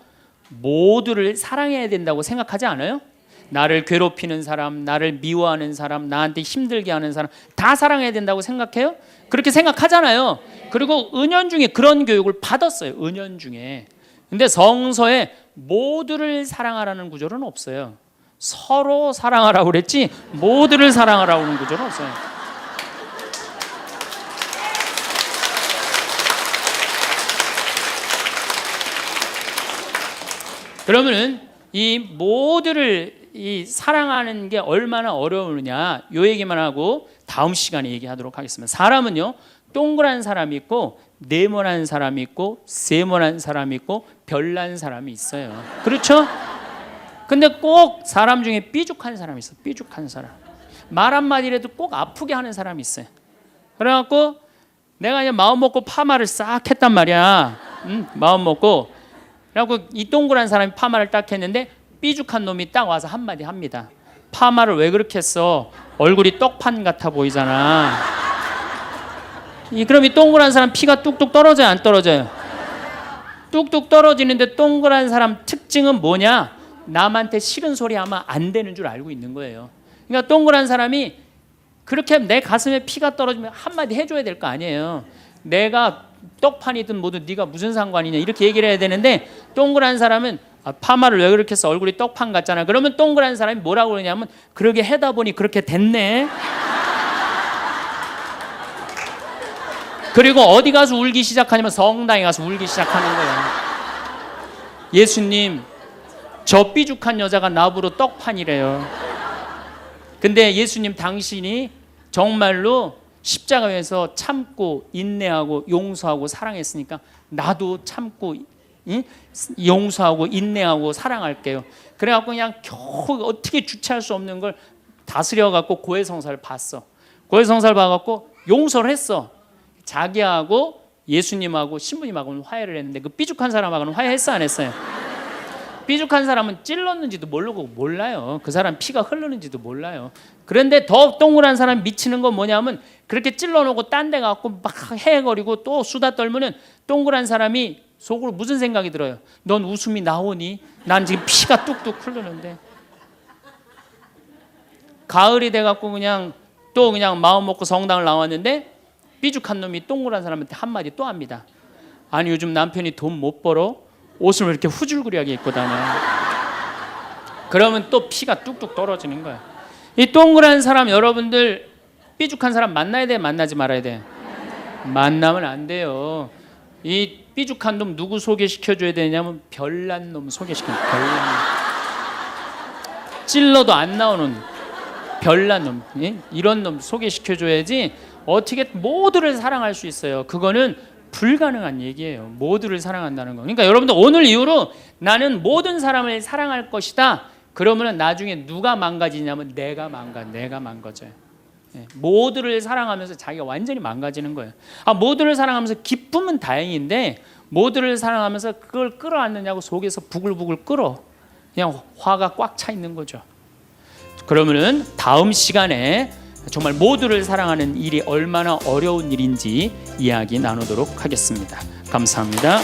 Speaker 1: 모두를 사랑해야 된다고 생각하지 않아요? 나를 괴롭히는 사람, 나를 미워하는 사람, 나한테 힘들게 하는 사람 다 사랑해야 된다고 생각해요? 그렇게 생각하잖아요. 그리고 은연중에 그런 교육을 받았어요. 은연중에. 근데 성서에 모두를 사랑하라는 구절은 없어요. 서로 사랑하라고 그랬지 모두를 사랑하라고 하는 구조는 없어요. 그러면은 이 모두를 이 사랑하는 게 얼마나 어려우느냐 요 얘기만 하고 다음 시간에 얘기하도록 하겠습니다. 사람은요 동그란 사람이 있고 네모난 사람이 있고 세모난 사람이 있고 별난 사람이 있어요. 그렇죠? 근데 꼭 사람 중에 삐죽한 사람이 있어요. 삐죽한 사람. 말 한마디라도 꼭 아프게 하는 사람이 있어요. 그래갖고 내가 그냥 마음 먹고 파마를 싹 했단 말이야. 마음 먹고. 그래갖고 이 동그란 사람이 파마를 딱 했는데 삐죽한 놈이 딱 와서 한마디 합니다. 파마를 왜 그렇게 했어? 얼굴이 떡판 같아 보이잖아. 그럼 이 동그란 사람 피가 뚝뚝 떨어져요? 안 떨어져요? 뚝뚝 떨어지는데 동그란 사람 특징은 뭐냐? 남한테 싫은 소리 하면 안 되는 줄 알고 있는 거예요. 그러니까 동그란 사람이 그렇게 내 가슴에 피가 떨어지면 한마디 해줘야 될 거 아니에요. 내가 떡판이든 뭐든 네가 무슨 상관이냐 이렇게 얘기를 해야 되는데 동그란 사람은 파마를 왜 그렇게 해서 얼굴이 떡판 같잖아. 그러면 동그란 사람이 뭐라고 그러냐면 그러게 해다 보니 그렇게 됐네. 그리고 어디 가서 울기 시작하냐면 성당에 가서 울기 시작하는 거예요. 예수님 저 삐죽한 여자가 나보러 떡판이래요. 근데 예수님 당신이 정말로 십자가에서 참고 인내하고 용서하고 사랑했으니까 나도 참고 용서하고 인내하고 사랑할게요. 그래갖고 그냥 겨우 어떻게 주체할 수 없는 걸 다스려갖고 고해성사를 봤어. 고해성사를 봐갖고 용서를 했어. 자기하고 예수님하고 신부님하고는 화해를 했는데 그 삐죽한 사람하고는 화해했어 안 했어요? 삐죽한 사람은 찔렀는지도 모르고 몰라요. 그 사람 피가 흐르는지도 몰라요. 그런데 더 동그란 사람 미치는 건 뭐냐면 그렇게 찔러놓고 딴 데 가고 막 헤헤거리고 또 수다 떨면은 동그란 사람이 속으로 무슨 생각이 들어요? 넌 웃음이 나오니? 난 지금 피가 뚝뚝 흐르는데. 가을이 돼갖고 그냥 또 그냥 마음 먹고 성당을 나왔는데 삐죽한 놈이 동그란 사람한테 한마디 또 합니다. 아니 요즘 남편이 돈 못 벌어? 옷을 왜 이렇게 후줄그리하게 입고 다녀? 그러면 또 피가 뚝뚝 떨어지는 거야. 이 동그란 사람 여러분들 삐죽한 사람 만나야 돼? 만나지 말아야 돼? 만나면 안 돼요. 이 삐죽한 놈 누구 소개시켜줘야 되냐면 별난 놈 소개시켜요. 별난 놈. 찔러도 안 나오는 별난 놈. 이런 놈 소개시켜줘야지 어떻게 모두를 사랑할 수 있어요. 그거는 불가능한 얘기예요. 모두를 사랑한다는 거. 그러니까 여러분들 오늘 이후로 나는 모든 사람을 사랑할 것이다. 그러면 나중에 누가 망가지냐면 내가 망가져요. 모두를 사랑하면서 자기가 완전히 망가지는 거예요. 모두를 사랑하면서 기쁨은 다행인데 모두를 사랑하면서 그걸 끌어안느냐고 속에서 부글부글 끓어. 그냥 화가 꽉 차 있는 거죠. 그러면은 다음 시간에 정말 모두를 사랑하는 일이 얼마나 어려운 일인지 이야기 나누도록 하겠습니다. 감사합니다.